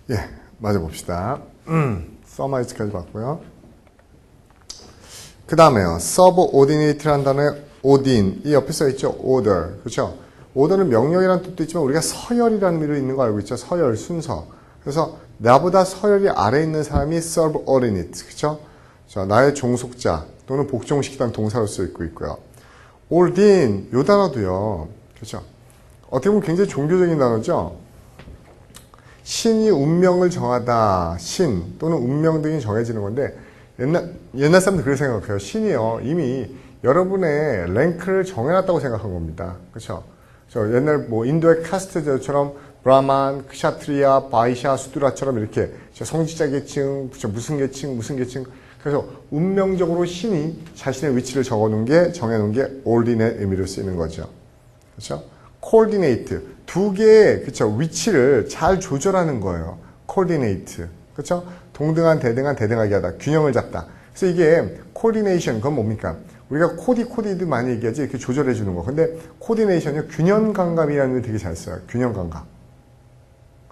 예, 맞아 봅시다. 서마이즈까지 봤고요. 그 다음에요. subordinate라는 단어에 odin, 이 옆에 써있죠. order, 그렇죠? order는 명령이라는 뜻도 있지만 우리가 서열이라는 의미로 있는 거 알고 있죠. 서열, 순서. 그래서 나보다 서열이 아래에 있는 사람이 subordinate, 그렇죠? 자, 나의 종속자 또는 복종시키다는 동사로 쓰이고 있고요. ordain, 요 단어도요. 그렇죠? 어떻게 보면 굉장히 종교적인 단어죠. 신이 운명을 정하다, 신 또는 운명 등이 정해지는 건데 옛날 사람들 그렇게 생각해요. 신이요 이미 여러분의 랭크를 정해놨다고 생각한 겁니다. 그렇죠? 옛날 뭐 인도의 카스트제도처럼 브라만, kshatriya, 바이샤, 수드라처럼 이렇게 성직자 계층, 무슨 계층, 무슨 계층. 그래서 운명적으로 신이 자신의 위치를 정해놓은 게 ordinate 의미로 쓰이는 거죠. 그렇죠? coordinate, 두 개의 그쵸 위치를 잘 조절하는 거예요. coordinate, 그렇죠? 동등한, 대등하게 하다, 균형을 잡다. 그래서 이게 coordination, 그건 뭡니까? 우리가 코디도 많이 얘기하지 이렇게 조절해 주는 거. 근데 coordination이 균형 감각이라는 걸 되게 잘 써요. 균형 감각.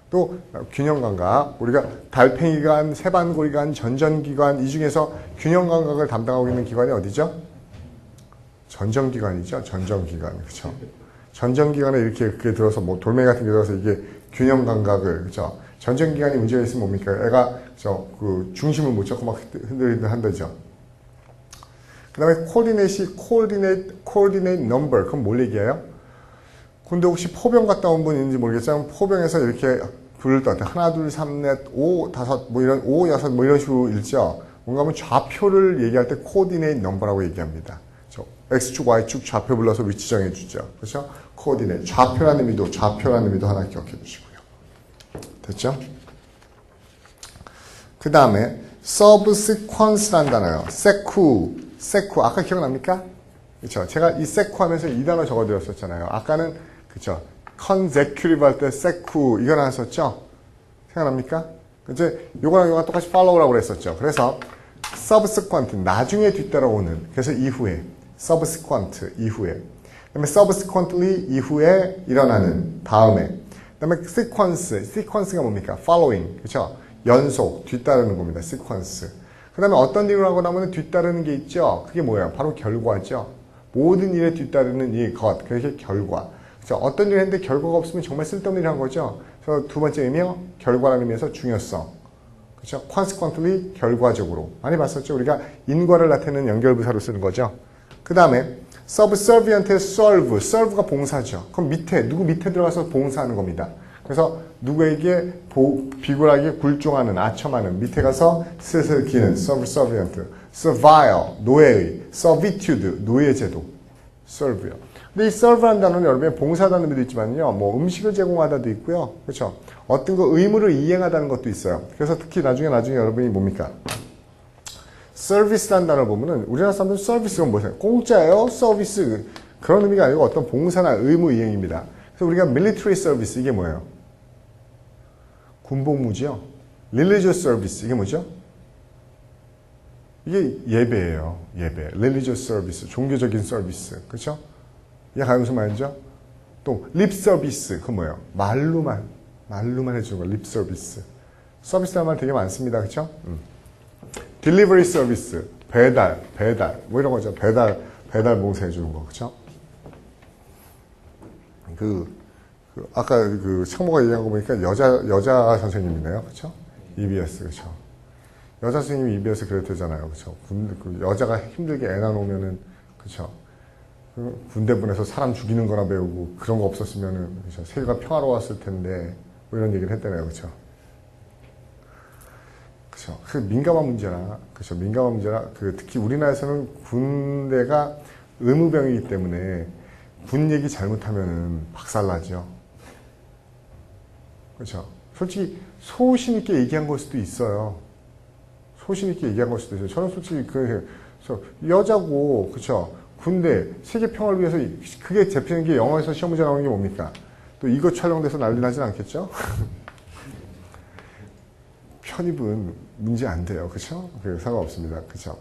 또 균형 감각, 우리가 달팽이관, 세반고리관, 전전기관 이 중에서 균형 감각을 담당하고 있는 기관이 어디죠? 전정기관이죠. 전정기관, 그렇죠? 전정기관에 이렇게 그게 들어서 뭐 돌멩이 같은 게 들어서 이게 균형 감각을, 그렇죠? 전정기관이 문제가 있으면 뭡니까? 애가 그 중심을 못 잡고 막 흔들흔들 한다죠. 그 다음에 coordinate number, 그건 뭘 얘기해요? 근데 혹시 포병 갔다 온 분 있는지 모르겠지만 포병에서 이렇게 불을 떠 하나, 둘, 삼, 넷, 오, 다섯, 뭐 이런 오, 여섯, 뭐 이런 식으로 읽죠. 뭔가 하면 좌표를 얘기할 때 coordinate number라고 얘기합니다. X축, Y축 좌표 불러서 위치 정해주죠. 그렇죠? coordinate. 좌표라는 의미도 하나 기억해 두시고요. 됐죠? 그 다음에 subsequence라는 단어요. sequ. 아까 기억납니까? 그렇죠? 제가 이 sequ 하면서 이 단어 적어드렸었잖아요. 아까는 그렇죠? consecutive 할 때 sequ 이거 나왔었죠? 생각납니까? 이제 요거랑 똑같이 follow라고 그랬었죠. 그래서 subsequent, 나중에 뒤따라오는, 그래서 이후에 subsequent, 이후에. 그 다음에 subsequently, 이후에 일어나는, 다음에. 그 다음에 sequence가 뭡니까? following, 그렇죠? 연속, 뒤따르는 겁니다. sequence. 그 다음에 어떤 일을 하고 나면 뒤따르는 게 있죠? 그게 뭐예요? 바로 결과죠. 모든 일에 뒤따르는 이 것, 그게 결과. 그렇죠? 어떤 일을 했는데 결과가 없으면 정말 쓸데없는 일을 한 거죠. 그래서 두 번째 의미요, 결과라는 의미에서 중요성. 그렇죠? consequently, 결과적으로. 많이 봤었죠? 우리가 인과를 나타내는 연결부사로 쓰는 거죠. 그 다음에 subservient의 serve가 봉사죠. 그럼 누구 밑에 들어가서 봉사하는 겁니다. 그래서 누구에게 비굴하게 굴종하는, 아첨하는, 밑에 가서 슬슬 기는 subservient, servile, 노예의, servitude, 노예제도, serve요. 근데 이 serve라는 단어는 여러분의 봉사하다는 의미도 있지만요, 뭐 음식을 제공하다도 있고요, 그렇죠? 어떤 거 의무를 이행하다는 것도 있어요. 그래서 특히 나중에 여러분이 뭡니까? 서비스라는 단어를 보면은 우리나라 사람들은 서비스가 뭐예요? 공짜예요? 서비스. 그런 의미가 아니고 어떤 봉사나 의무 이행입니다. 그래서 우리가 military service, 이게 뭐예요? 군복무지요. religious service, 이게 뭐죠? 이게 예배예요. 예배. religious service, 종교적인 서비스. 그렇죠? 이게 무슨 말이죠? 또 lip service, 그건 뭐예요? 말로만 해주는 거, lip service. 서비스라는 말 되게 많습니다. 그렇죠? delivery service, 배달, 뭐 이런 거죠. 배달 봉사 해주는 거, 그쵸? 아까 창모가 얘기한 거 보니까 여자 선생님이네요, 그쵸? EBS, 그쵸? 여자 선생님이 EBS 그랬대잖아요, 그쵸? 여자가 힘들게 애 낳으면은, 그쵸? 군대 보내서 사람 죽이는 거나 배우고 그런 거 없었으면은, 그쵸? 세계가 평화로웠을 텐데, 뭐 이런 얘기를 했다네요, 그쵸? 그렇죠. 그 민감한 문제라, 그렇죠. 민감한 문제라, 특히 우리나라에서는 군대가 의무병이기 때문에 군 얘기 잘못하면은 박살나죠. 그렇죠. 솔직히 소신 있게 얘기한 걸 수도 있어요. 소신 있게 얘기한 걸 수도 있어요. 저는 솔직히 여자고, 그렇죠. 군대 세계 평화를 위해서 그게 잡히는 게 영화에서 시험 문제 나오는 게 뭡니까? 또 이거 촬영돼서 난리 나진 않겠죠? 편입은 문제 안 돼요. 그쵸? 상관없습니다. 그쵸?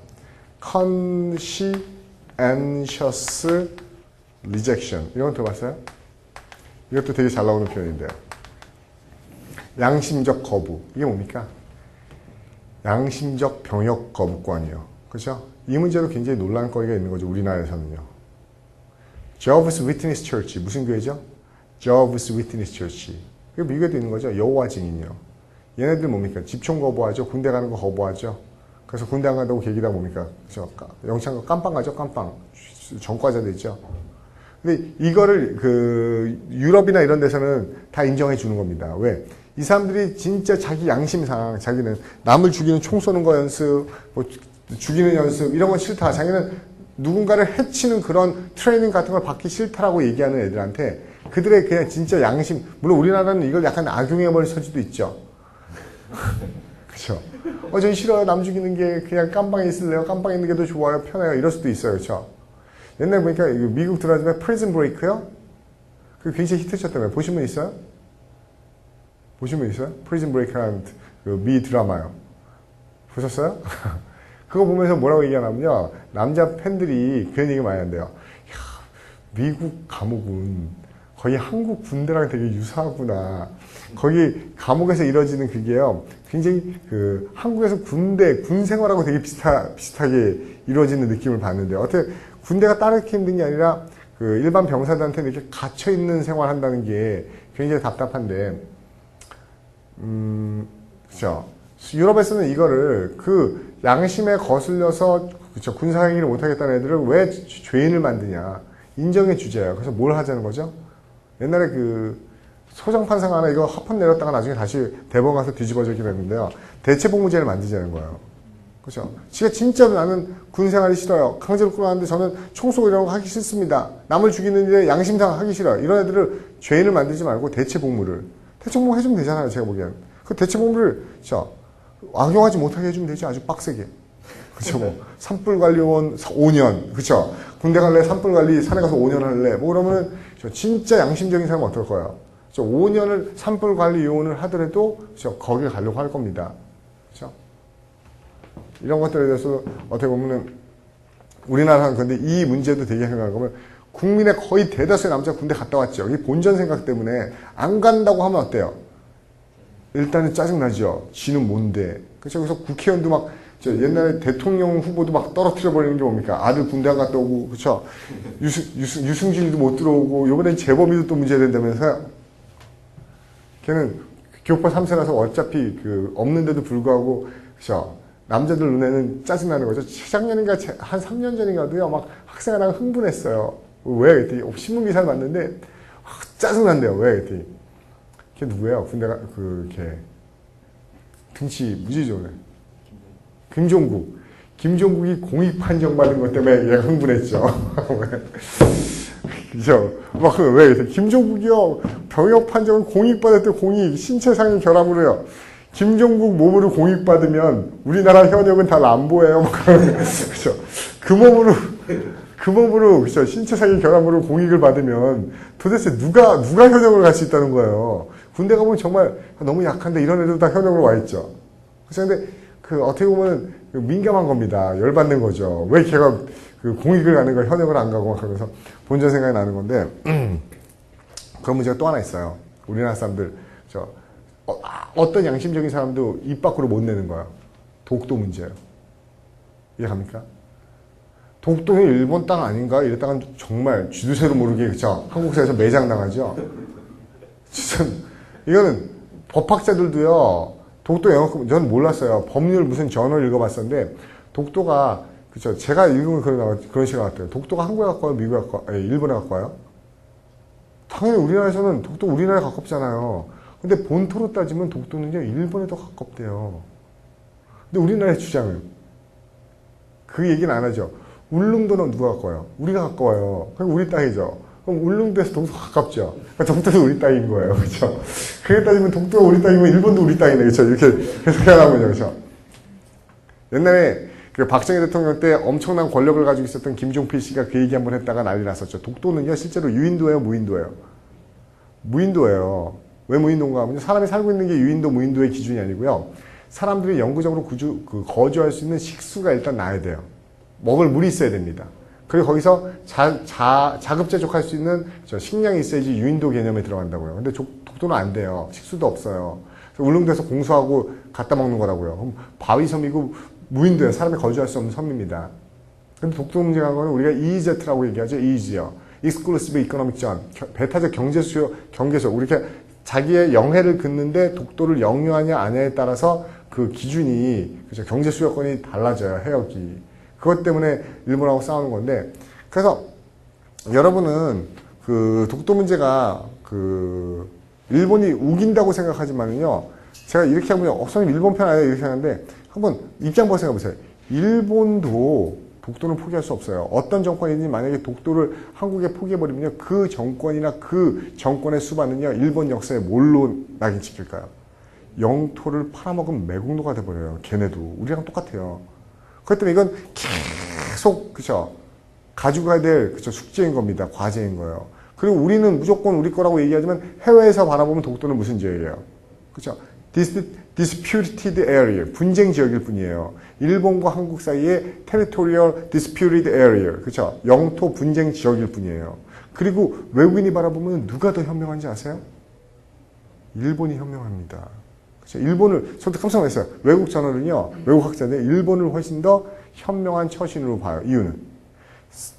conscientious rejection. 이런 거 들어봤어요? 이것도 되게 잘 나오는 표현인데요. 양심적 거부. 이게 뭡니까? 양심적 병역 거부권이요. 그렇죠? 이 문제로 굉장히 논란거리가 있는 거죠. 우리나라에서는요. Jehovah's Witness Church. 무슨 교회죠? Jehovah's Witness Church. 이거 미국에도 있는 거죠. 여호와 증인이요. 얘네들 뭡니까? 집총 거부하죠. 군대 가는 거 거부하죠. 그래서 군대 안 간다고 계기다 뭡니까? 그렇죠? 영창 깜빵 가죠. 깜빵. 전과자들 있죠. 근데 이거를 유럽이나 이런 데서는 다 인정해 주는 겁니다. 왜? 이 사람들이 진짜 자기 양심상 자기는 남을 죽이는 총 쏘는 거 연습, 뭐 죽이는 연습 이런 건 싫다. 자기는 누군가를 해치는 그런 트레이닝 같은 걸 받기 싫다라고 얘기하는 애들한테 그들의 그냥 진짜 양심, 물론 우리나라는 이걸 약간 악용해버릴 소지도 있죠. 그렇죠? 전 싫어요. 남 죽이는 게 그냥 깜빵에 있을래요. 깜빵에 있는 게 더 좋아요. 편해요. 이럴 수도 있어요. 그렇죠? 옛날에 보니까 미국 드라마 프리즌 브레이크요? 그 굉장히 히트쳤다며요. 보신 분 있어요? 보신 분 있어요? 프리즌 브레이크라는 미 드라마요. 보셨어요? 그거 보면서 뭐라고 얘기하냐면요. 남자 팬들이 그런 얘기 많이 한대요. 야, 미국 감옥은 거의 한국 군대랑 되게 유사하구나. 거기 감옥에서 이루어지는 그게요. 굉장히 한국에서 군 생활하고 되게 비슷하게 이루어지는 느낌을 받는데 어떻게 군대가 따르게 힘든 게 아니라 일반 병사들한테 이렇게 갇혀있는 생활한다는 게 굉장히 답답한데, 그죠. 유럽에서는 이거를 양심에 거슬려서, 그쵸. 군사행위를 못하겠다는 애들을 왜 죄인을 만드냐. 인정해 주제예요. 그래서 뭘 하자는 거죠? 옛날에 소장판사가 하나 이거 합헌 내렸다가 나중에 다시 대법원 가서 뒤집어지긴 했는데요. 대체복무제를 만들자는 거예요. 그죠? 지가 진짜로 나는 군생활이 싫어요. 강제로 끌어왔는데 저는 총 쏘고 이런 거 하기 싫습니다. 남을 죽이는 일에 양심상 하기 싫어요. 이런 애들을 죄인을 만들지 말고 대체복무를. 대체복무 해주면 되잖아요. 제가 보기엔. 그 대체복무를, 악용하지 못하게 해주면 되지. 아주 빡세게. 그쵸, 산불관리원 5년. 그쵸? 군대 갈래? 산불관리 산에 가서 5년 할래? 그러면은, 진짜 양심적인 사람은 어떨 거예요? 5년을 산불관리 요원을 하더라도, 거기에 가려고 할 겁니다. 그쵸? 이런 것들에 대해서 어떻게 보면은, 우리나라는 근데 이 문제도 되게 생각해 보면, 국민의 거의 대다수의 남자가 군대 갔다 왔죠. 이 본전 생각 때문에 안 간다고 하면 어때요? 일단은 짜증나죠. 지는 뭔데. 그쵸? 그래서 국회의원도 막, 옛날에 대통령 후보도 막 떨어뜨려 버리는 게 뭡니까? 아들 군대 안 갔다 오고, 그쵸? 유승진이도 못 들어오고, 요번엔 재범이도 또 문제된다면서요? 걔는 교과 3세라서 어차피 없는데도 불구하고, 그쵸? 남자들 눈에는 짜증나는 거죠. 재작년인가, 한 3년 전인가도요, 막 학생하다가 흥분했어요. 왜? 그랬더니, 신문기사를 봤는데, 짜증난대요. 왜? 그랬더니, 걔 누구예요? 군대가, 걔. 등치 무지 좋네. 김종국이 공익 판정받은 것 때문에 얘가 흥분했죠. 그죠? 왜? 김종국이요. 병역 판정은 공익받을 때 공익, 신체상의 결함으로요. 김종국 몸으로 공익받으면 우리나라 현역은 다 람보예요. 그죠? 그 몸으로, 그죠? 신체상의 결함으로 공익을 받으면 도대체 누가 현역을 갈 수 있다는 거예요. 군대 가보면 정말 너무 약한데 이런 애들 다 현역으로 와 있죠. 그래서 근데 어떻게 보면 민감한 겁니다. 열받는 거죠. 왜 걔가 공익을 가는 걸 현역을 안 가고 막 하면서 본전 생각이 나는 건데, 그런 문제가 또 하나 있어요. 우리나라 사람들, 어떤 양심적인 사람도 입 밖으로 못 내는 거야. 독도 문제예요. 이해갑니까? 독도는 일본 땅 아닌가? 이랬다가 정말 쥐두새로 모르게, 그쵸? 한국사에서 매장당하죠? 진짜, 이거는 법학자들도요, 독도 영어권, 저는 몰랐어요. 법률 무슨 저널 읽어봤었는데, 독도가, 그쵸. 제가 읽은 그런 식으로 나왔대요. 독도가 한국에 갖고 와요? 미국에 갖고 와요? 일본에 갖고 와요? 당연히 우리나라에서는 독도 우리나라에 가깝잖아요. 근데 본토로 따지면 독도는요, 일본에 더 가깝대요. 근데 우리나라의 주장은, 그 얘기는 안 하죠. 울릉도는 누가 갖고 와요? 우리가 갖고 와요. 그럼 우리 땅이죠. 그럼 울릉도에서 독도 가깝죠. 그러니까 독도도 우리 땅인 거예요. 그렇죠? 그렇게 따지면 독도가 우리 땅이면 일본도 우리 땅이네. 그렇죠? 이렇게 해석해나가는 거죠. 그렇죠? 옛날에 박정희 대통령 때 엄청난 권력을 가지고 있었던 김종필 씨가 그 얘기 한번 했다가 난리 났었죠. 독도는요, 실제로 유인도예요, 무인도예요? 무인도예요. 왜 무인도인가 하면 사람이 살고 있는 게 유인도, 무인도의 기준이 아니고요. 사람들이 영구적으로 거주할 수 있는 식수가 일단 나야 돼요. 먹을 물이 있어야 됩니다. 그리고 거기서 자급제족할 수 있는 식량이 있어야지 유인도 개념에 들어간다고요. 근데 독도는 안 돼요. 식수도 없어요. 울릉도에서 공수하고 갖다 먹는 거라고요. 그럼 바위섬이고 무인도예요. 사람이 거주할 수 없는 섬입니다. 근데 독도 문제가 거는 우리가 EEZ라고 얘기하죠. EEZ요. Exclusive Economic Zone. 배타적 경제 수요, 경계소. 우리가 자기의 영해를 긋는데 독도를 영유하냐 아냐에 따라서 그 기준이, 그죠, 경제 수요권이 달라져요. 해역이. 그것 때문에 일본하고 싸우는 건데, 그래서 여러분은 그 독도 문제가 그 일본이 우긴다고 생각하지만은요, 제가 이렇게 하면 선생님 일본 편 아니에요 이렇게 하는데 한번 입장부터 생각해보세요. 일본도 독도는 포기할 수 없어요. 어떤 정권이든지 만약에 독도를 한국에 포기해버리면요, 그 정권이나 그 정권의 수반은요, 일본 역사에 뭘로 낙인 찍힐까요? 영토를 팔아먹은 매국노가 돼버려요. 걔네도 우리랑 똑같아요. 그렇기 때문에 이건 계속, 그쵸, 가지고 가야 될, 그쵸, 숙제인 겁니다. 과제인 거예요. 그리고 우리는 무조건 우리 거라고 얘기하지만 해외에서 바라보면 독도는 무슨 지역이에요? 그쵸? Disputed area, 분쟁 지역일 뿐이에요. 일본과 한국 사이에 territorial disputed area, 그쵸? 영토 분쟁 지역일 뿐이에요. 그리고 외국인이 바라보면 누가 더 현명한지 아세요? 일본이 현명합니다. 그쵸? 일본을, 저도 깜짝 놀랐어요. 외국 저널은요, 외국 학자들 일본을 훨씬 더 현명한 처신으로 봐요. 이유는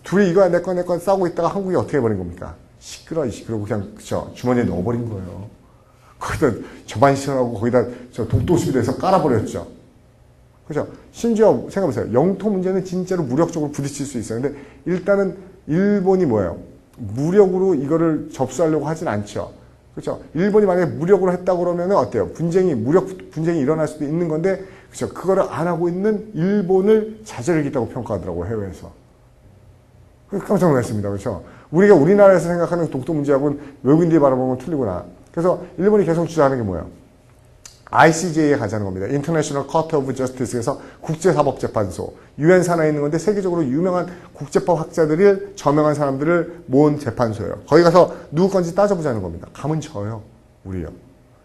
둘이 이거 내 거 싸우고 있다가 한국이 어떻게 해버린 겁니까? 시끄러, 그러고 그냥, 그쵸, 주머니에 넣어버린 거예요. 거기다 저반시하고 거기다 저 독도시비대에서 깔아버렸죠. 그죠? 심지어 생각해보세요. 영토 문제는 진짜로 무력적으로 부딪힐 수 있어요. 근데 일단은 일본이 뭐예요? 무력으로 이거를 접수하려고 하진 않죠. 그렇죠? 일본이 만약에 무력으로 했다고 그러면 어때요? 무력 분쟁이 일어날 수도 있는 건데, 그렇죠? 그거를 안 하고 있는 일본을 자제력 있다고 평가하더라고요, 해외에서. 깜짝 놀랐습니다. 그렇죠? 우리가 우리나라에서 생각하는 독도 문제하고는 외국인들이 바라보면 틀리구나. 그래서 일본이 계속 주장하는 게 뭐예요? ICJ에 가자는 겁니다. International Court of Justice에서 국제사법재판소. 유엔 산하에 있는 건데 세계적으로 유명한 국제법 학자들을, 저명한 사람들을 모은 재판소예요. 거기 가서 누구 건지 따져보자는 겁니다. 가면 져요. 우리요.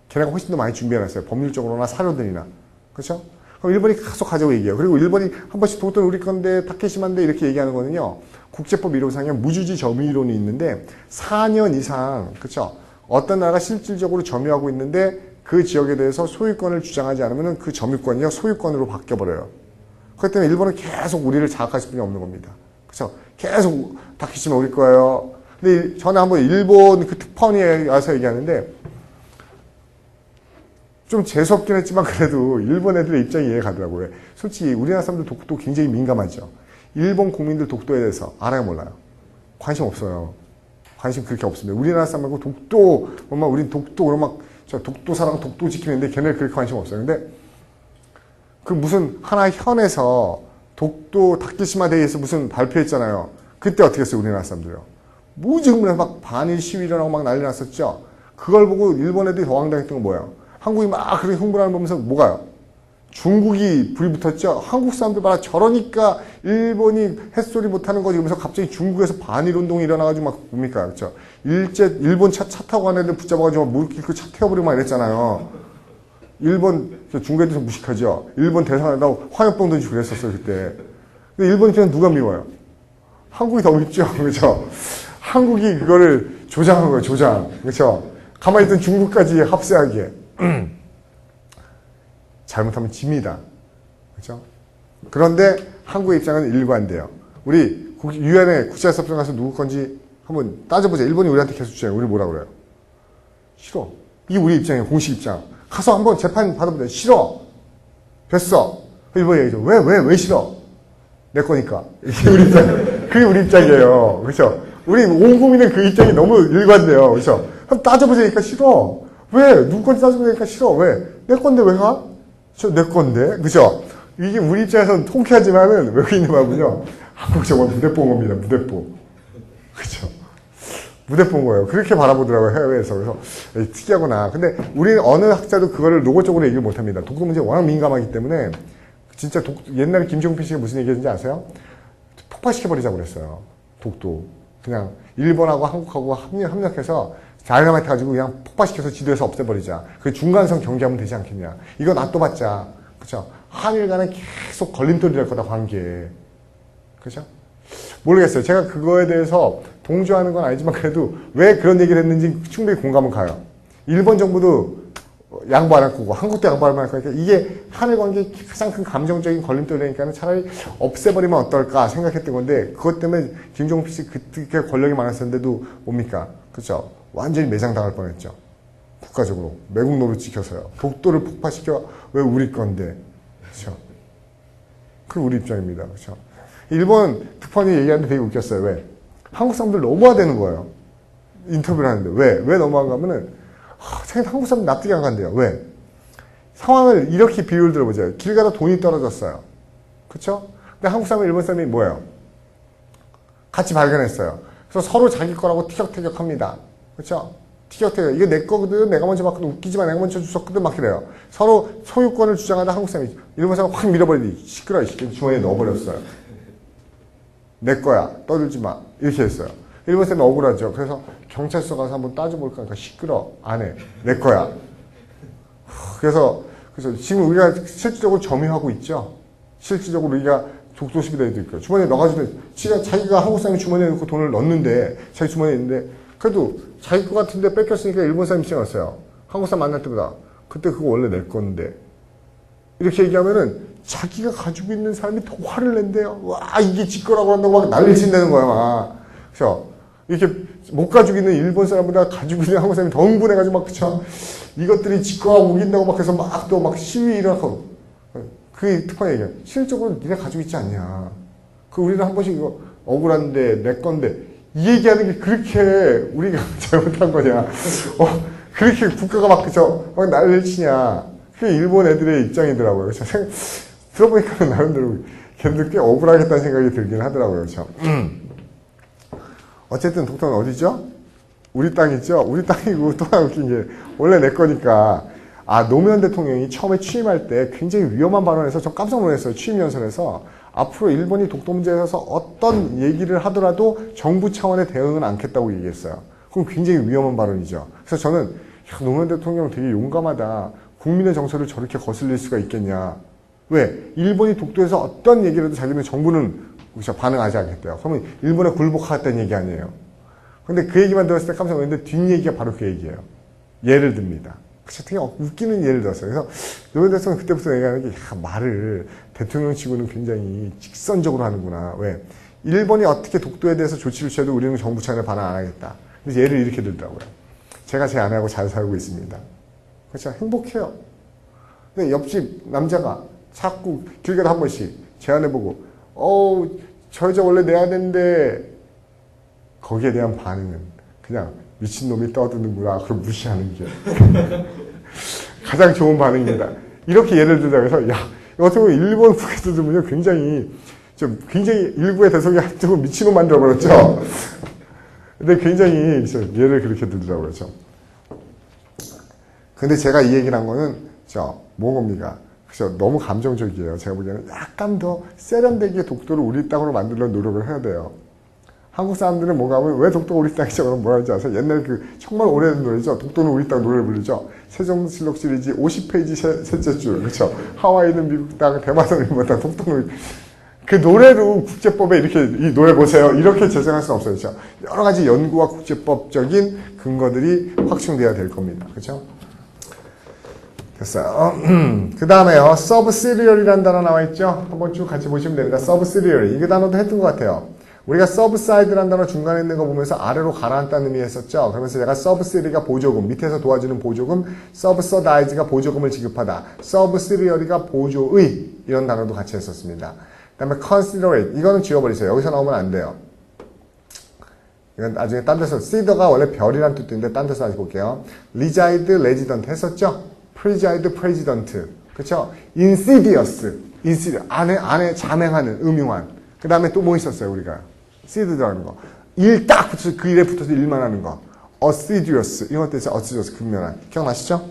걔네가 훨씬 더 많이 준비해놨어요. 법률적으로나 사료들이나. 그렇죠? 그럼 일본이 계속 가자고 얘기해요. 그리고 일본이 한 번씩 독도는 우리 건데 타케시마인데 이렇게 얘기하는 거는요. 국제법 이론상에 무주지 점유이론이 있는데 4년 이상, 그렇죠? 어떤 나라가 실질적으로 점유하고 있는데 그 지역에 대해서 소유권을 주장하지 않으면 그 점유권이요, 소유권으로 바뀌어버려요. 그렇기 때문에 일본은 계속 우리를 자극할 수밖에 없는 겁니다. 그렇죠? 계속 타케시마 우리 거예요. 근데 저는 한번 일본 그 특파원이 와서 얘기하는데 좀 재수없긴 했지만 그래도 일본 애들의 입장이 이해가 가더라고요. 솔직히 우리나라 사람들 독도 굉장히 민감하죠. 일본 국민들 독도에 대해서 알아요, 몰라요? 관심 없어요. 관심 그렇게 없습니다. 우리나라 사람 말고 독도, 엄마 우린 독도, 그럼 막 저 독도 사랑 독도 지키는데 걔네 그렇게 관심 없어요. 근데 그 무슨 하나 현에서 독도 타케시마 대회에서 무슨 발표했잖아요. 그때 어떻게 했어요, 우리나라 사람들요? 무지금을 막 반일 시위 일어나고 막 난리 났었죠. 그걸 보고 일본 애들이 더 황당했던 건 뭐예요? 한국이 막 그렇게 흥분하는 거 보면서 뭐가요? 중국이 불이 붙었죠. 한국 사람들 봐라, 저러니까 일본이 햇소리 못하는 거지. 그러면서 갑자기 중국에서 반일 운동이 일어나가지고 막 뭡니까, 그렇죠? 일본 차 타고 가는 애들 붙잡아가지고 막 무릎 꿇고 차 태워버리고 막 이랬잖아요. 일본 중국애들 무식하죠. 일본 대사관에다 화염병 던지고 그랬었어요, 그때. 근데 일본 입장은 누가 미워요? 한국이 더 밉죠, 그렇죠? 한국이 그거를 조장한 거예요, 조장, 그렇죠? 가만히 있던 중국까지 합세하기에. 잘못하면 집니다. 그렇죠? 그런데 한국의 입장은 일관돼요. 우리 유엔에 국제사법정 가서 누구 건지 한번 따져보자. 일본이 우리한테 계속 주장해. 우리 뭐라 그래요? 싫어. 이게 우리 입장이에요. 공식 입장. 가서 한번 재판 받아보자. 싫어. 됐어. 일본이 얘기죠. 왜 싫어? 내 거니까. 이게 우리 입장. 그게 우리 입장이에요. 그렇죠? 우리 온 국민은 그 입장이 너무 일관돼요. 그렇죠? 한번 따져보자니까 싫어. 왜? 누구 건지 따져보자니까 싫어. 왜? 내 건데 왜 가? 내 건데, 그죠? 이게 우리 입장에서는 통쾌하지만은 외국인들하고요, 한국 정말 무대뽀인 겁니다. 무대뽀. 그죠? 무대뽀인 거예요. 그렇게 바라보더라고요, 해외에서. 그래서 특이하구나. 근데 우리는 어느 학자도 그거를 노골적으로 얘기를 못합니다. 독도 문제에 워낙 민감하기 때문에 진짜 옛날에 김종필 씨가 무슨 얘기했는지 아세요? 폭파시켜버리자고 그랬어요. 독도. 그냥 일본하고 한국하고 합력해서 다이너마이트 가지고 그냥 폭파시켜서 지도에서 없애버리자. 그 중간선 경계하면 되지 않겠냐. 이거 놔둬봤자, 그죠? 한일 간에 계속 걸림돌이 될 거다, 관계에. 그죠? 모르겠어요. 제가 그거에 대해서 동조하는 건 아니지만 그래도 왜 그런 얘기를 했는지 충분히 공감은 가요. 일본 정부도 양보 안 할 거고 한국도 양보 안 할 거니까 이게 한일 관계의 가장 큰 감정적인 걸림돌이니까 차라리 없애버리면 어떨까 생각했던 건데 그것 때문에 김종필 씨 그렇게 권력이 많았었는데도 뭡니까? 그렇죠? 완전히 매장당할 뻔했죠. 국가적으로 매국 노릇 지켜서요. 독도를 폭파시켜 왜 우리 건데? 그렇죠? 그 우리 입장입니다. 그렇죠? 일본 특파원이 얘기하는데 되게 웃겼어요. 왜? 한국 사람들 너무하다는 거예요. 인터뷰를 하는데 왜 너무한가 하면은 한국 사람 납득이 안 간대요. 왜? 상황을 이렇게 비유를 들어보죠. 길 가다 돈이 떨어졌어요. 그렇죠? 근데 한국 사람, 일본 사람이 뭐예요? 같이 발견했어요. 그래서 서로 자기 거라고 티격태격합니다. 그렇죠? 티격태격. 이거 내 거거든. 내가 먼저 받거든. 웃기지만 내가 먼저 주웠거든. 막 그래요. 서로 소유권을 주장하다 한국 사람이 일본 사람 확 밀어버리니 시끄러워. 주머니에 넣어버렸어요. 내 거야. 떠들지 마. 이렇게 했어요. 일본 사람이 억울하죠. 그래서 경찰서 가서 한번 따져볼까 하니까 시끄러. 안 해. 내 거야. 그래서 지금 우리가 실질적으로 점유하고 있죠. 실질적으로 우리가 독도 시비를 해드릴게요. 주머니에 넣어가지고 자기가 한국 사람이 주머니에 넣고 돈을 넣는데 자기 주머니에 있는데 그래도 자기 거 같은데 뺏겼으니까 일본 사람이 신었어요. 한국 사람 만날 때보다 그때 그거 원래 내 건데 이렇게 얘기하면은 자기가 가지고 있는 사람이 더 화를 낸대요. 와 이게 지 거라고 한다고 막 난리 친다는 거야 막. 그렇죠? 이렇게 못 가지고 있는 일본 사람보다 가지고 있는 한국 사람이 더 흥분해가지고 막 그쵸? 이것들이 지 거가 우긴다고 막 해서 막 또 막 시위 일어나고 그 특파원 얘기해요. 실질적으로 니네 가지고 있지 않냐. 그 우리는 한 번씩 이거 억울한데 내 건데 이 얘기하는 게 그렇게 우리가 잘못한 거냐. 그렇게 국가가 막 그쵸? 막 난리를 치냐. 그게 일본 애들의 입장이더라고요. 그렇죠? 들어보니까 나름대로 걔들 꽤 억울하겠다는 생각이 들긴 하더라고요. 그렇죠? 어쨌든 독도는 어디죠? 우리 땅이죠? 우리 땅이고 또 하나 웃긴 게 원래 내 거니까 노무현 대통령이 처음에 취임할 때 굉장히 위험한 발언에서 전 깜짝 놀랐어요. 취임 연설에서 앞으로 일본이 독도 문제에 대해서 어떤 얘기를 하더라도 정부 차원의 대응은 않겠다고 얘기했어요. 그럼 굉장히 위험한 발언이죠. 그래서 저는 노무현 대통령 되게 용감하다. 국민의 정서를 저렇게 거슬릴 수가 있겠냐. 왜? 일본이 독도에서 어떤 얘기를 해도 자기는 정부는 반응하지 않겠대요. 그러면 일본에 굴복하겠다는 얘기 아니에요. 근데 그 얘기만 들었을 때 깜짝 놀랐는데 뒷얘기가 바로 그 얘기예요. 예를 듭니다. 되게 웃기는 예를 들었어요. 그래서 노무현 대통령 그때부터 얘기하는 게 말을 대통령 치고는 굉장히 직선적으로 하는구나. 왜? 일본이 어떻게 독도에 대해서 조치를 취해도 우리는 정부 차원에 반응 안 하겠다. 그래서 예를 이렇게 들더라고요. 제가 제 아내하고 잘 살고 있습니다. 그렇죠? 행복해요. 근데 옆집 남자가 자꾸 길 가다 한 번씩 제 아내 보고 저 여자 원래 내 아내인데 거기에 대한 반응은 그냥 미친놈이 떠드는구나. 그걸 무시하는 게 가장 좋은 반응입니다. 이렇게 예를 들자 그래서 어떻게 보면 일본 국에서 들으면 굉장히 일부의 대성이 한쪽은 미친놈 만들어버렸죠. 근데 굉장히 예를 그렇게 들더라고요. 그렇죠? 근데 제가 이 얘기를 한 거는 뭐겁니까? 그죠? 너무 감정적이에요. 제가 보기에는 약간 더 세련되게 독도를 우리 땅으로 만들려는 노력을 해야 돼요. 한국 사람들은 뭔가 하면 왜 독도가 우리 땅이죠? 그럼 뭐라 하는지 아세요? 옛날 정말 오래된 노래죠. 독도는 우리 땅 노래를 부르죠. 세종실록 시리즈 50페이지 셋째 줄. 그렇죠? 하와이는 미국 땅, 대마도는 일본 땅, 독도는 그 노래로 국제법에 이렇게 이 노래 보세요. 이렇게 제정할 수는 없어요. 그렇죠? 여러 가지 연구와 국제법적인 근거들이 확충돼야 될 겁니다. 그렇죠? 됐어요. 그 다음에요. 서브시리얼이라는 단어 나와 있죠? 한번 쭉 같이 보시면 됩니다. 서브시리얼. 이 단어도 했던 것 같아요. 우리가 서브사이드라는 단어 중간에 있는 거 보면서 아래로 가라앉다는 의미 했었죠? 그러면서 제가 서브시리가 보조금, 밑에서 도와주는 보조금, 서브서다이즈가 보조금을 지급하다, 서브시리얼이가 보조의, 이런 단어도 같이 했었습니다. 그 다음에 considerate. 이거는 지워버리세요. 여기서 나오면 안 돼요. 이건 나중에 딴 데서, seeder가 원래 별이란 뜻인데 딴 데서 다시 볼게요. reside, resident 했었죠? preside, president. 그쵸? insidious. 안에 자맹하는, 음흉한. 그 다음에 또 뭐 있었어요, 우리가? seed 들어가는 거. 일 딱 붙여서, 그 일에 붙어서 일만 하는 거. assiduous. 이런 것도 있어요. assiduous. 근면한. 기억나시죠?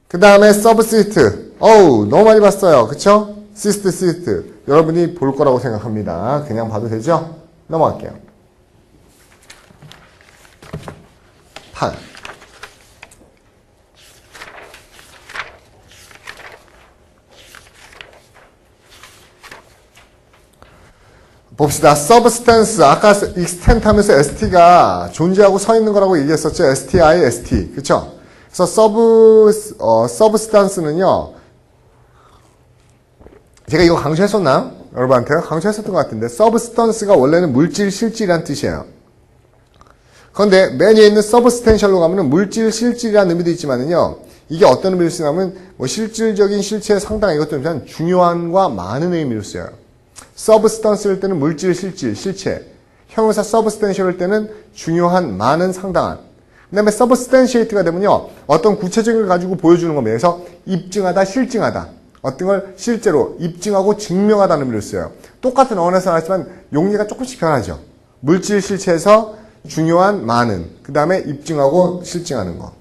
그 다음에 subsist. 너무 많이 봤어요. 그쵸? sist. 여러분이 볼 거라고 생각합니다. 그냥 봐도 되죠? 넘어갈게요. 8. 봅시다. substance. 아까 extent 하면서 st가 존재하고 서 있는 거라고 얘기했었죠. sti, st. 그쵸? 그래서 substance는요, 제가 이거 강조했었나요? 여러분한테 강조했었던 것 같은데, substance가 원래는 물질, 실질이란 뜻이에요. 그런데 맨 위에 있는 substantial로 가면은 물질, 실질이라는 의미도 있지만은요, 이게 어떤 의미를 쓰냐면, 뭐 실질적인 실체의 상당한 이것도 일단 중요한과 많은 의미를 써요. substance일 때는 물질, 실질, 실체. 형용사 substantial일 때는 중요한, 많은, 상당한. 그 다음에 substantiate가 되면요, 어떤 구체적인 걸 가지고 보여주는 겁니다. 그래서 입증하다, 실증하다. 어떤 걸 실제로 입증하고 증명하다는 의미를 써요. 똑같은 언어에서 나왔지만 용례가 조금씩 변하죠. 물질, 실체에서 중요한, 많은. 그 다음에 입증하고 실증하는 거.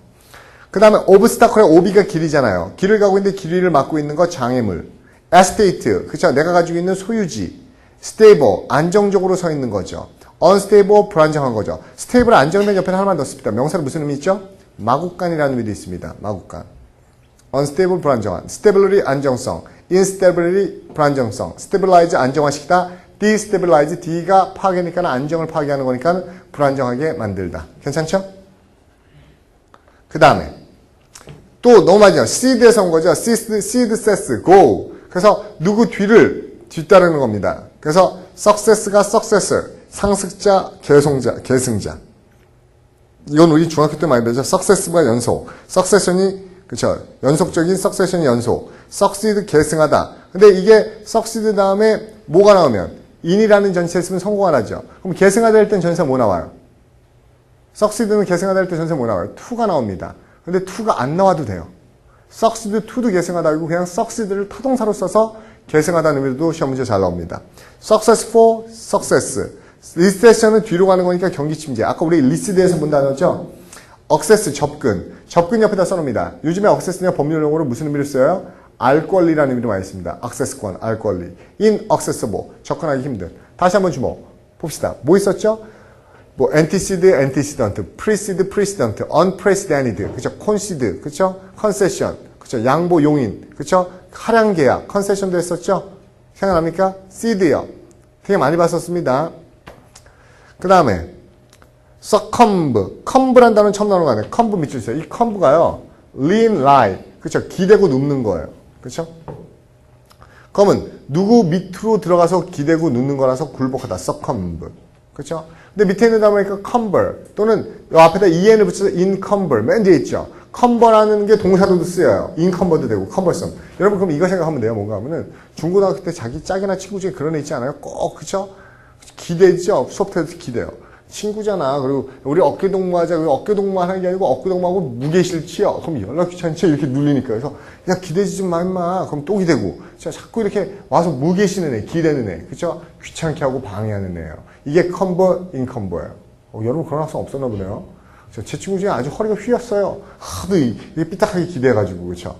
그 다음에 obstacle의 ob가 길이잖아요. 길을 가고 있는데 길이를 막고 있는 거 장애물. estate, 그쵸? 내가 가지고 있는 소유지. stable, 안정적으로 서 있는 거죠. unstable, 불안정한 거죠. stable, 안정된 옆에는 하나만 더 씁니다. 명사는 무슨 의미 있죠? 마구간이라는 의미도 있습니다. 마구간. unstable, 불안정한. stability, 안정성. instability, 불안정성. stabilize, 안정화시키다. destabilize, D가 파괴니까 안정을 파괴하는 거니까 불안정하게 만들다. 괜찮죠? 그 다음에 또 너무 많이 seed에서 온 거죠. seed says, go. 그래서 누구 뒤를 뒤따르는 겁니다. 그래서 success가 successor, 상승자, 계승자. 이건 우리 중학교 때 많이 배웠죠. success가 연속, succession이 그쵸, 연속적인 succession이 연속, succeed 계승하다. 근데 이게 succeed 다음에 뭐가 나오면 in이라는 전치에 쓰면 성공을 하죠. 그럼 계승하다 할 땐 전치가 뭐 나와요? succeed는 계승하다 할 때 전치가 뭐 나와요? to가 나옵니다. 근데 to가 안 나와도 돼요. succeed to도 계승하다 하고 그냥 succeed를 타동사로 써서 계승하다는 의미도 시험 문제 잘 나옵니다. successful, success. recession은 뒤로 가는 거니까 경기 침체. 아까 우리 리스드에서 본 단어죠? access, 접근. 접근 옆에다 써놓습니다. 요즘에 access는 법률용어로 무슨 의미를 써요? 알 권리라는 의미로 많이 씁니다. access권, 알 권리. inaccessible, 접근하기 힘든. 다시 한번 주목. 봅시다. 뭐 있었죠? 뭐 antecede, antecedent, precede, precedent, unprecedented, 그쵸? concede, 그쵸? concession, 그쵸? 양보, 용인, 그쵸? 하량 계약, concession도 했었죠? 생각납니까? ced요. 되게 많이 봤었습니다. 그 다음에 succumb, comb란 단어는 처음 나오는 거 아니에요? comb 밑줄 있어요. 이 comb가요, lean, lie, 그쵸? 기대고 눕는 거예요. 그쵸? 그러면 누구 밑으로 들어가서 기대고 눕는 거라서 굴복하다, succumb. 그쵸? 근데 밑에 있는 단어니까 cumber 또는 이 앞에다 en을 붙여서 encumber 맨 뒤에 있죠. cumber라는 게 동사로도 쓰여요. encumbered 되고 cumbersome. 여러분 그럼 이거 생각하면 돼요. 뭔가 하면은 중고등학교 때 자기 짝이나 친구 중에 그런 애 있지 않아요? 꼭 그쵸? 기대죠. 수업 때도 기대요. 친구잖아. 그리고 우리 어깨 동무하자. 어깨 동무만 하는 게 아니고 어깨 동무하고 무게 실치요. 그럼 연락 귀찮지 이렇게 눌리니까. 그래서 야 기대지 좀 마 임마. 그럼 또 기대고. 자꾸 이렇게 와서 무게 실는 애, 기대는 애. 그쵸? 귀찮게 하고 방해하는 애예요. 이게 컴버, 인컴버예요. 여러분 그런 학생 없었나 보네요. 제 친구 중에 아주 허리가 휘었어요. 하도 이게 삐딱하게 기대가지고, 그쵸?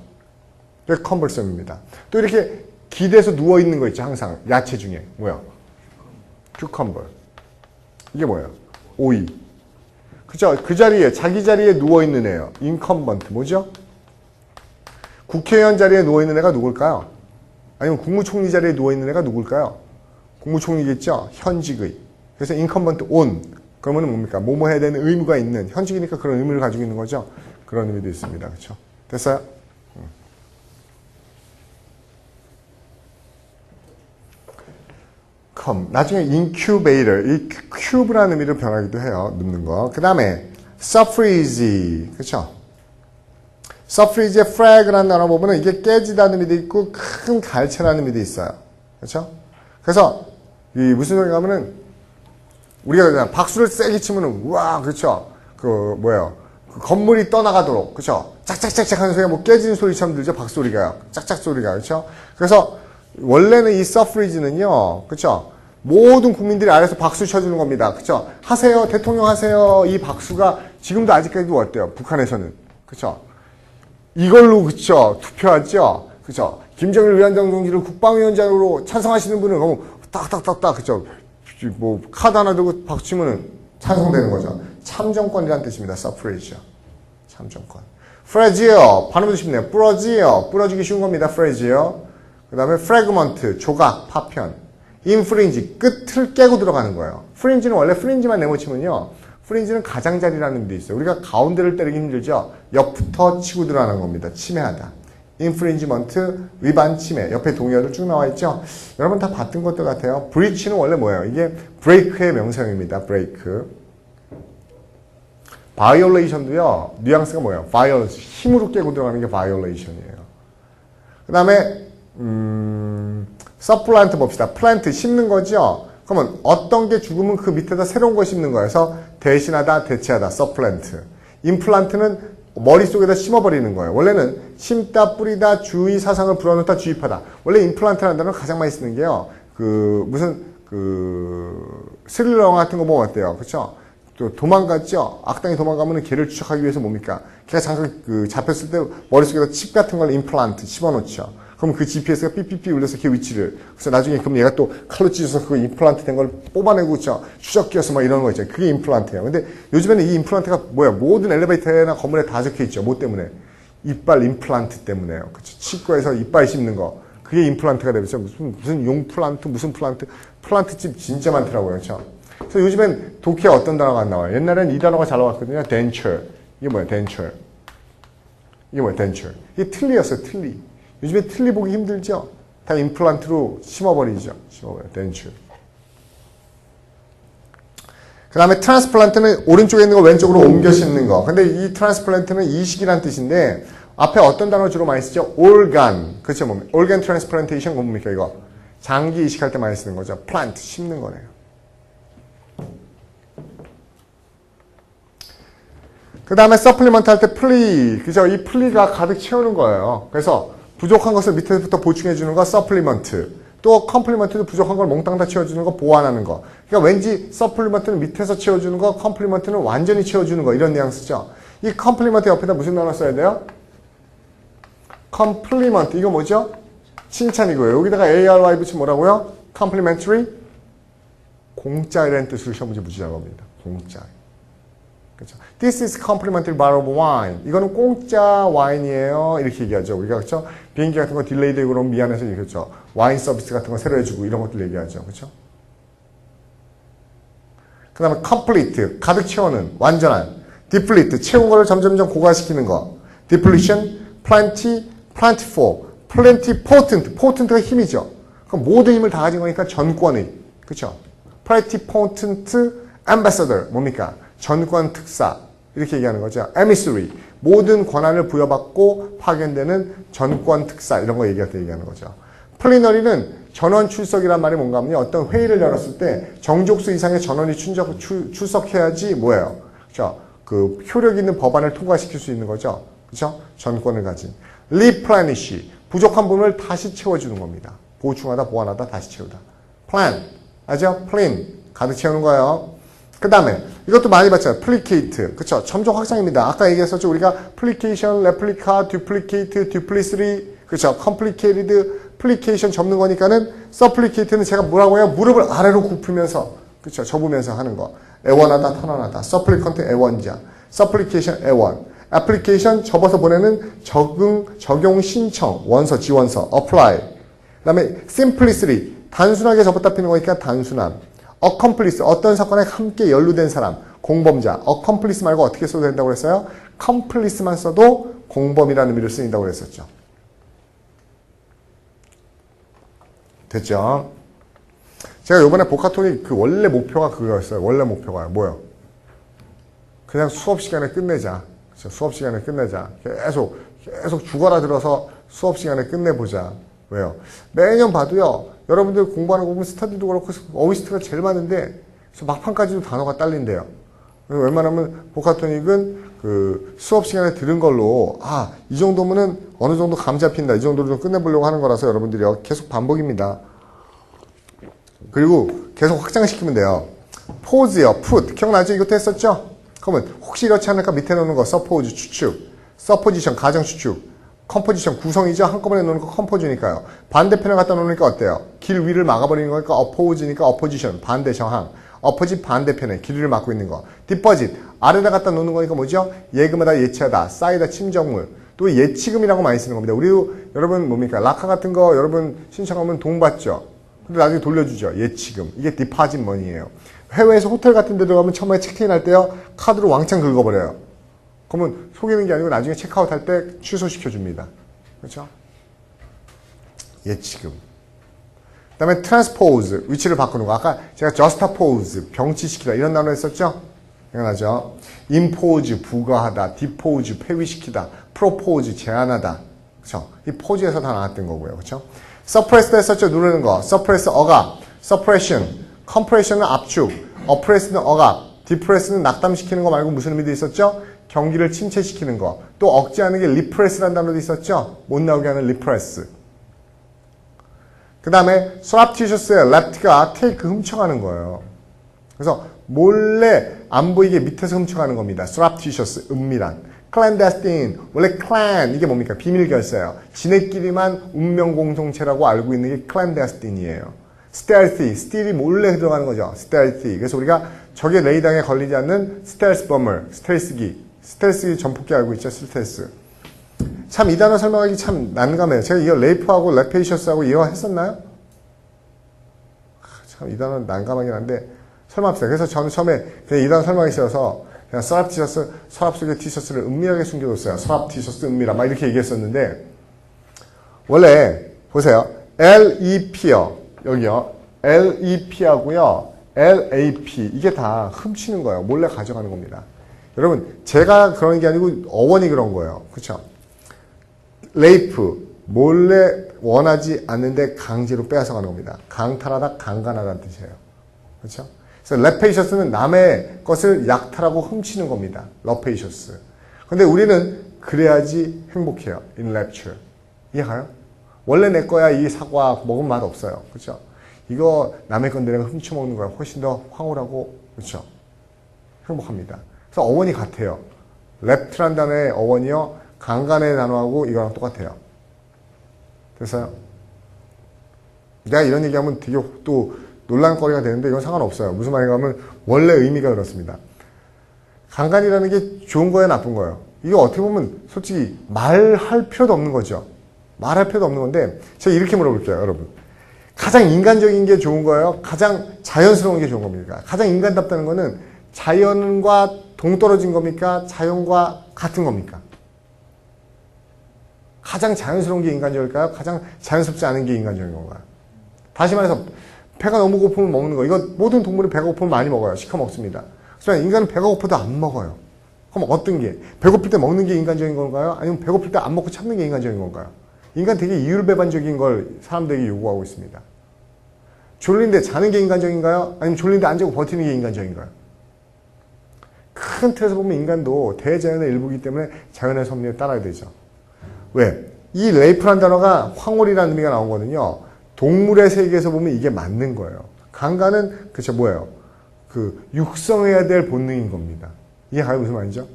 이게 컴버썸입니다. 또 이렇게 기대서 누워있는 거 있죠, 항상. 야채 중에. 뭐야? 큐컴버. 이게 뭐예요? 오이. 그쵸? 그 자리에, 자기 자리에 누워있는 애예요. 인컴번트. 뭐죠? 국회의원 자리에 누워있는 애가 누굴까요? 아니면 국무총리 자리에 누워있는 애가 누굴까요? 국무총리겠죠? 현직의. 그래서 인컴번트 온. 그러면 뭡니까? 뭐뭐 해야 되는 의무가 있는. 현직이니까 그런 의무를 가지고 있는 거죠? 그런 의미도 있습니다. 그렇죠? 됐어요? 나중에 incubator, 이 cube라는 의미로 변하기도 해요. 눕는 거. 그 다음에 suffrage. 그렇죠? suffrage의 frag라는 단어 보면은 이게 깨지다는 의미도 있고 큰 갈채라는 의미도 있어요. 그렇죠? 그래서 이 무슨 소리가 하면은 우리가 그냥 박수를 세게 치면은 우와 그렇죠? 그 뭐예요? 그 건물이 떠나가도록 그렇죠? 짝짝짝짝 하는 소리가 뭐 깨지는 소리처럼 들죠? 박수 소리가요. 짝짝 소리가 그렇죠? 그래서 원래는 이 서프리지는요, 그렇죠? 모든 국민들이 아래서 박수 쳐주는 겁니다. 그렇죠? 하세요, 대통령 하세요. 이 박수가 지금도 아직까지도 어때요? 북한에서는 그렇죠? 이걸로 그렇죠? 투표하죠? 그렇죠? 김정일 위원장 동지를 국방위원장으로 찬성하시는 분은 그럼 딱딱딱딱 그렇죠? 뭐 카드 하나 들고 박수 치면은 찬성되는 거죠. 참정권이라는 뜻입니다. 서프레지요. 참정권. fragile 발음도 쉽네요. 부러지요. 부러지기 쉬운 겁니다. fragile. 그 다음에 fragment 조각, 파편. infringe 끝을 깨고 들어가는 거예요. fringe는 원래 fringe만 네모치면요. 프린지는 가장자리라는 의미도 있어요. 우리가 가운데를 때리기 힘들죠. 옆부터 치고 들어가는 겁니다. 침해하다. infringement, 위반, 침해. 옆에 동의어들 쭉 나와 있죠. 여러분 다 봤던 것들 같아요. breach는 원래 뭐예요? 이게 break의 명사형입니다. break. violation도요. 뉘앙스가 뭐예요? violence. 힘으로 깨고 들어가는 게 violation이에요. 그 다음에 supplant 봅시다. plant 심는 거죠. 그러면 어떤 게 죽으면 그 밑에다 새로운 거 심는 거여서 대신하다, 대체하다, supplant. implant는 머릿속에다 심어버리는 거예요. 원래는 심다, 뿌리다, 주의, 사상을 불어넣다, 주입하다. 원래 implant라는 단어를 가장 많이 쓰는 게요. 스릴러 영화 같은 거 보면 어때요? 그쵸? 또 도망갔죠? 악당이 도망가면 걔를 추적하기 위해서 뭡니까? 걔가 잠깐 잡혔을 때 머릿속에다 칩 같은 걸 임플란트 집어넣죠. 그럼 그 GPS가 삐삐삐 울려서 걔 위치를. 그래서 나중에 그럼 얘가 또 칼로 찢어서 그 임플란트 된 걸 뽑아내고 그쵸? 추적기여서 막 이런 거 있잖아요. 그게 임플란트예요. 근데 요즘에는 이 임플란트가 뭐야? 모든 엘리베이터나 건물에 다 적혀 있죠. 뭐 때문에? 이빨 임플란트 때문에요. 그쵸? 치과에서 이빨 씹는 거. 그게 임플란트가 되죠. 무슨 용플란트, 무슨 플란트. 플란트집 진짜 많더라고요. 그쵸? 그래서 요즘엔 독해에 어떤 단어가 안 나와요? 옛날엔 이 단어가 잘 나왔거든요. denture. 이게 뭐야? denture. 이게 뭐야? denture. 이게 틀니였어요. 틀니. 요즘에 틀니 보기 힘들죠? 다 임플란트로 심어버리죠. 심어버려요. denture. 그 다음에 트랜스플란트는 오른쪽에 있는 거 왼쪽으로 옮겨 심는 거. 근데 이 트랜스플란트는 이식이란 뜻인데 앞에 어떤 단어 주로 많이 쓰죠? organ. 그렇죠? 뭡니까? organ transplantation 뭡니까? 이거. 장기 이식할 때 많이 쓰는 거죠. plant. 심는 거네요. 그 다음에 서플리먼트 할 때 플리, 그죠? 이 플리가 가득 채우는 거예요. 그래서 부족한 것을 밑에부터 보충해 주는 거 서플리먼트. 또 컴플리먼트도 부족한 걸 몽땅 다 채워주는 거 보완하는 거. 그러니까 왠지 서플리먼트는 밑에서 채워주는 거, 컴플리먼트는 완전히 채워주는 거 이런 뉘앙스죠. 이 컴플리먼트 옆에다 무슨 단어 써야 돼요? 컴플리먼트 이거 뭐죠? 칭찬이고요. 여기다가 ARY 붙이면 뭐라고요? complimentary 공짜이라는 뜻으로 시험 문제 무지할 겁니다. 공짜. 그렇죠. This is complimentary bottle of wine. 이거는 공짜 와인이에요. 이렇게 얘기하죠. 우리가 그렇죠. 비행기 같은 거 딜레이 되고 그러면 미안해서 그렇죠. 와인 서비스 같은 거 새로 해주고 이런 것들 얘기하죠. 그렇죠. 그 다음에 complete 가득 채우는 완전한. deplete 채운 거를 점점점 고갈시키는 거. depletion, plenty, plentiful, plentypotent. potent가 힘이죠. 그럼 모든 힘을 다 가진 거니까 전권의. 그렇죠. plentypotent ambassador 뭡니까? 전권 특사 이렇게 얘기하는 거죠. emissary 모든 권한을 부여받고 파견되는 전권 특사 이런 거 얘기할 때 얘기하는 거죠. 플리너리는 전원 출석이란 말이 뭔가 하면요. 어떤 회의를 열었을 때 정족수 이상의 전원이 출석해야지 뭐예요? 그렇죠? 그 효력 있는 법안을 통과시킬 수 있는 거죠. 그렇죠? 전권을 가진. replenish 부족한 부분을 다시 채워주는 겁니다. 보충하다, 보완하다, 다시 채우다. plan 알죠? plan 가득 채우는 거예요. 그 다음에 이것도 많이 봤잖아요. 플리케이트. 그쵸? 점점 확장입니다. 아까 얘기했었죠. 우리가 플리케이션, 레플리카, 듀플리케이트, 듀플리스리, 그쵸? 컴플리케이티드, 플리케이션 접는 거니까는 서플리케이트는 제가 뭐라고 해요? 무릎을 아래로 굽히면서, 그쵸? 접으면서 하는 거. 애원하다, 탄원하다. 서플리컨트 애원자. 서플리케이션 애원. 애플리케이션 접어서 보내는 적용 신청, 원서, 지원서, apply. 그 다음에 simplicity. 단순하게 접었다 피는 거니까 단순함. accomplice 어떤 사건에 함께 연루된 사람 공범자 accomplice 말고 어떻게 써도 된다고 그랬어요? complice만 써도 공범이라는 의미로 쓰인다고 그랬었죠. 됐죠? 제가 이번에 보카토닉 그 원래 목표가 그거였어요. 원래 목표가 뭐예요? 그냥 수업 시간에 끝내자. 그렇죠? 수업 시간에 끝내자. 계속 죽어라 들어서 수업 시간에 끝내보자. 왜요? 매년 봐도요. 여러분들 공부하는 거 보면 스터디도 그렇고 어휘스트가 제일 많은데 막판까지도 단어가 딸린대요. 웬만하면 보카토닉은 그 수업 시간에 들은 걸로 이 정도면은 어느 정도 감 잡힌다. 이 정도로 좀 끝내보려고 하는 거라서 여러분들이요. 계속 반복입니다. 그리고 계속 확장시키면 돼요. 포즈요. put. 기억나죠? 이것도 했었죠? 그러면 혹시 이렇지 않을까 밑에 놓는 거 suppose 추측. supposition 가정 추측. 컴포지션 구성이죠. 한꺼번에 놓는 거 컴포즈니까요. 반대편에 갖다 놓으니까 어때요? 길 위를 막아버리는 거니까 oppose니까 opposition 반대 정항. opposite 반대편에 길 위를 막고 있는 거. deposit 아래다 갖다 놓는 거니까 뭐죠? 예금하다 예치하다 쌓이다 침정물. 또 예치금이라고 많이 쓰는 겁니다. 우리도 여러분 뭡니까? 라카 같은 거 여러분 신청하면 돈 받죠. 근데 나중에 돌려주죠. 예치금. 이게 deposit money예요. 해외에서 호텔 같은 데 들어가면 처음에 체크인 할 때요, 카드로 왕창 긁어버려요. 그러면 속이는 게 아니고 나중에 체크아웃 할 때 취소시켜 줍니다. 그렇죠? 예치금. 그 다음에 transpose, 위치를 바꾸는 거. 아까 제가 juxtapose, 병치시키다 이런 단어 했었죠? 생각나죠? impose, 부과하다, depose, 폐위시키다, propose, 제안하다. 그렇죠? 이 포즈에서 다 나왔던 거고요. 그렇죠? suppress 했었죠? 누르는 거. suppress, 억압. suppression, compression은 압축. oppress는 억압. depress는 낙담시키는 거 말고 무슨 의미도 있었죠? 경기를 침체시키는 거. 또 억제하는 게 repress라는 단어도 있었죠? 못 나오게 하는 repress. 그 다음에 surreptitious의 lept가 take 훔쳐가는 거예요. 그래서 몰래 안 보이게 밑에서 훔쳐가는 겁니다. surreptitious, 은밀한. clandestine, 원래 clan, 이게 뭡니까? 비밀 결사예요. 지네끼리만 운명 공동체라고 알고 있는 게 clandestine이에요. stealthy, steal이 몰래 들어가는 거죠. stealthy. 그래서 우리가 적의 레이더에 걸리지 않는 stealth bomber, 스텔스기 전폭기 알고 있죠? 스텔스. 참 이 단어 설명하기 참 난감해요. 제가 이거 레이프하고 레페이셔스하고 이해했었나요? 참 이 단어 난감하긴 한데 설마합시다. 그래서 저는 처음에 그냥 이 단어 설명하기 싫어서 그냥 서랍티셔스, 서랍 속에 티셔츠를 은밀하게 숨겨뒀어요. 서랍 티셔츠 은밀한 막 이렇게 얘기했었는데 원래 보세요. LEP요. 여기요. LEP하고요. LAP 이게 다 훔치는 거예요. 몰래 가져가는 겁니다. 여러분 제가 그런 게 아니고 어원이 그런 거예요. 그렇죠? 레이프 몰래 원하지 않는데 강제로 빼앗아가는 겁니다. 강탈하다, 강간하다는 뜻이에요. 그렇죠? 그래서 레페이셔스는 남의 것을 약탈하고 훔치는 겁니다. 러페이셔스. 근데 우리는 그래야지 행복해요. in rapture. 이해가요? 원래 내 거야 이 사과 먹으면 맛 없어요. 그렇죠? 이거 남의 건데 내가 훔쳐먹는 거야. 훨씬 더 황홀하고 그렇죠? 행복합니다. 그래서 어원이 같아요. 랩트란 단어의 어원이요. 강간의 단어하고 이거랑 똑같아요. 됐어요? 내가 이런 얘기하면 되게 또 논란거리가 되는데 이건 상관없어요. 무슨 말인가 하면 원래 의미가 그렇습니다. 강간이라는 게 좋은 거예요, 나쁜 거예요? 이거 어떻게 보면 솔직히 말할 필요도 없는 거죠. 말할 필요도 없는 건데 제가 이렇게 물어볼게요, 여러분. 가장 인간적인 게 좋은 거예요? 가장 자연스러운 게 좋은 겁니까? 가장 인간답다는 거는 자연과 동떨어진 겁니까? 자연과 같은 겁니까? 가장 자연스러운 게 인간적일까요? 가장 자연스럽지 않은 게 인간적인 건가요? 다시 말해서 배가 너무 고프면 먹는 거. 이거 모든 동물이 배가 고프면 많이 먹어요. 시커 먹습니다. 하지만 인간은 배가 고파도 안 먹어요. 그럼 어떤 게? 배고플 때 먹는 게 인간적인 건가요? 아니면 배고플 때 안 먹고 참는 게 인간적인 건가요? 인간 되게 이율배반적인 걸 사람들에게 요구하고 있습니다. 졸린데 자는 게 인간적인가요? 아니면 졸린데 안 자고 버티는 게 인간적인가요? 큰 틀에서 보면 인간도 대자연의 일부이기 때문에 자연의 섭리에 따라야 되죠. 왜? 이 레이프란 단어가 황홀이라는 의미가 나오거든요. 동물의 세계에서 보면 이게 맞는 거예요. 강간은 그쵸 뭐예요? 그 육성해야 될 본능인 겁니다. 이해가요? 무슨 말이죠?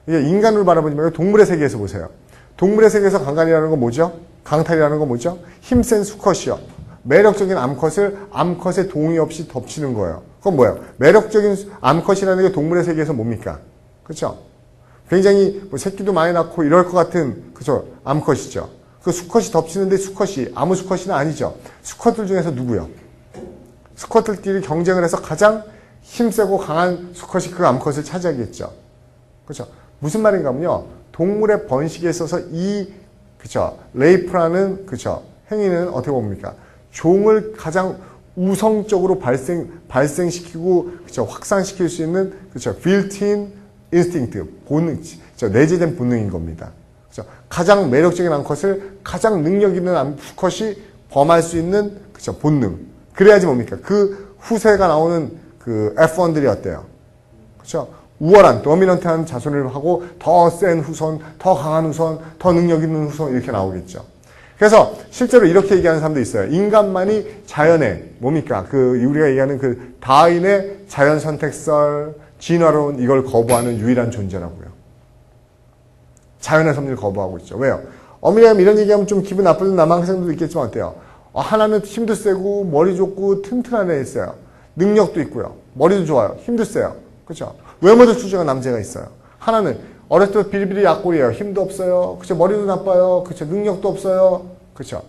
이게 인간으로 바라보지 말고 동물의 세계에서 보세요. 동물의 세계에서 강간이라는 건 뭐죠? 강탈이라는 건 뭐죠? 힘센 수컷이요. 매력적인 암컷의 동의 없이 덮치는 거예요. 그건 뭐예요? 매력적인 암컷이라는 게 동물의 세계에서 뭡니까? 그렇죠? 굉장히 뭐 새끼도 많이 낳고 이럴 것 같은 그죠? 암컷이죠. 그 수컷이 덮치는데 수컷이 아무 수컷은 아니죠. 수컷들 중에서 누구요? 수컷들끼리 경쟁을 해서 가장 힘세고 강한 수컷이 그 암컷을 차지하겠죠. 그렇죠? 무슨 말인가 하면요. 동물의 번식에 있어서 이 그죠? 레이프라는 그죠? 행위는 어떻게 봅니까? 종을 가장 우성적으로 발생시키고 그죠? 확산시킬 수 있는 그죠? built-in instinct, 본능, 내재된 본능인 겁니다. 그죠? 가장 매력적인 암컷을 가장 능력 있는 수컷이 범할 수 있는 그죠? 본능. 그래야지 뭡니까? 그 후세가 나오는 그 F1들이 어때요? 그죠? 우월한, 도미넌트한 자손을 하고 더 센 후손, 더 강한 후손, 더 능력 있는 후손 이렇게 나오겠죠. 그래서 실제로 이렇게 얘기하는 사람도 있어요. 인간만이 자연의 뭡니까? 그 우리가 얘기하는 그 다윈의 자연 선택설, 진화론 이걸 거부하는 유일한 존재라고요. 자연의 섭리를 거부하고 있죠. 왜요? 어머니가 이런 얘기하면 좀 기분 나쁘는 남학생들도 있겠지만 어때요? 하나는 힘도 세고 머리 좋고 튼튼한 애 있어요. 능력도 있고요. 머리도 좋아요. 힘도 세요. 그렇죠? 외모도 출중한 남자가 있어요. 하나는 어렸을 때 비리비리 약골이에요. 힘도 없어요. 그렇죠? 머리도 나빠요. 그렇죠? 능력도 없어요. 그렇죠?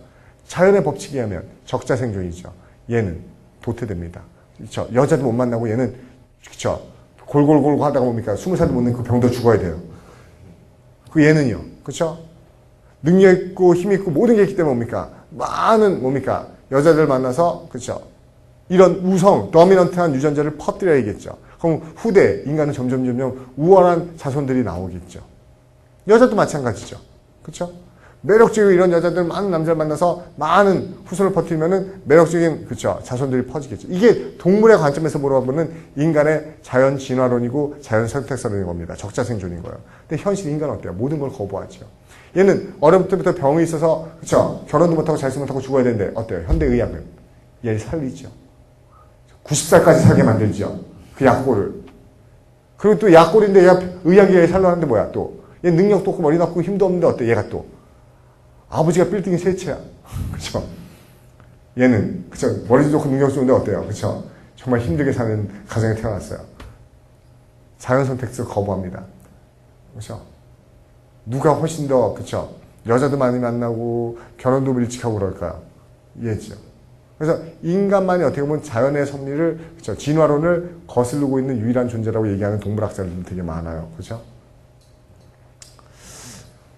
자연의 법칙에 의하면 적자생존이죠. 얘는 도태됩니다. 그쵸? 여자도 못 만나고 얘는, 그쵸? 골골골 하다가 뭡니까? 20살도 못 넘고 병도 죽어야 돼요. 그 얘는요. 그쵸? 능력 있고 힘 있고 모든 게 있기 때문에 뭡니까? 많은 뭡니까? 여자들 만나서, 그쵸? 이런 우성, 도미넌트한 유전자를 퍼뜨려야겠죠. 그럼 후대, 인간은 점점 우월한 자손들이 나오겠죠. 여자도 마찬가지죠. 그쵸? 매력적이고 이런 여자들 많은 남자를 만나서 많은 후손을 퍼뜨리면은 매력적인, 그쵸? 자손들이 퍼지겠죠. 이게 동물의 관점에서 보러보는 인간의 자연 진화론이고 자연 선택설인 겁니다. 적자생존인 거예요. 근데 현실 인간은 어때요? 모든 걸 거부하죠. 얘는 어릴 때부터 병이 있어서, 그쵸? 결혼도 못하고 잘수 못하고 죽어야 되는데, 어때요? 현대의학은 얘를 살리죠. 90살까지 살게 만들죠. 그 약골을. 그리고 또 약골인데 의학이 얘 살려하는데 뭐야 또. 얘 능력도 없고 머리도 없고 힘도 없는데 어때? 얘가 또. 아버지가 빌딩이 세 채야. 그쵸? 얘는, 그쵸? 머리도 좋고 능력도 좋은데 어때요? 그쵸? 정말 힘들게 사는 가정에 태어났어요. 자연 선택을 거부합니다. 그쵸? 누가 훨씬 더, 그쵸? 여자도 많이 만나고 결혼도 일찍 하고 그럴까요? 얘죠. 그래서 인간만이 어떻게 보면 자연의 섭리를, 그쵸? 진화론을 거스르고 있는 유일한 존재라고 얘기하는 동물학자들도 되게 많아요. 그죠?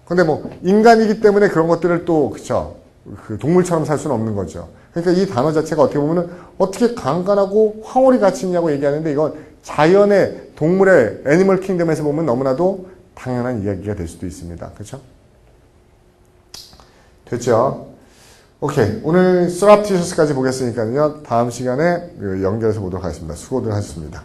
근데 뭐, 인간이기 때문에 그런 것들을 또, 그쵸? 그 동물처럼 살 수는 없는 거죠. 그러니까 이 단어 자체가 어떻게 보면은 어떻게 강간하고 황홀히 가치 있냐고 얘기하는데 이건 자연의 동물의 애니멀 킹덤에서 보면 너무나도 당연한 이야기가 될 수도 있습니다. 그쵸? 됐죠? 오케이. 오늘 스랍티셔스까지 보겠으니까요. 다음 시간에 연결해서 보도록 하겠습니다. 수고들 하셨습니다.